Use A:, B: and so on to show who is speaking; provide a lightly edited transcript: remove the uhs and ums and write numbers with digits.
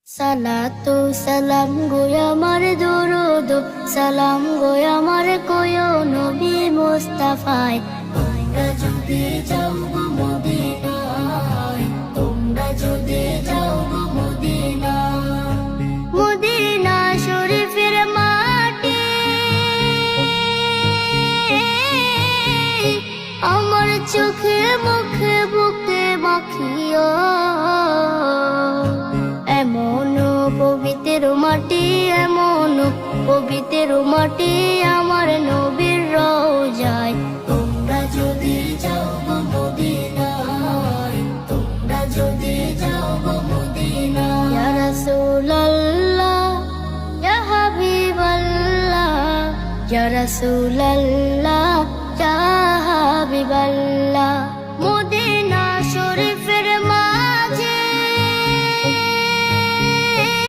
A: সালাতু সালাম গো আমার দরুদ সালাম গো আমার কোয় নবী মুস্তাফায় তোমরা যদি যাও গো মদিনায় তোমরা যদি যাও গো মদিনায় মদিনা শরীফের মাটি আমার চোখে মুখে বুকে মাখিও পবিত্র মাটি এমন পবিত্র মাটি আমার নবীর রওজায় তোমরা যদি যাও গো মদিনায় তোমরা যদি যাও গো মদিনায় ইয়া রাসূলুল্লাহ ইয়া হাবিবাল্লাহ ইয়া রাসূলুল্লাহ ইয়া হাবিবাল্লাহ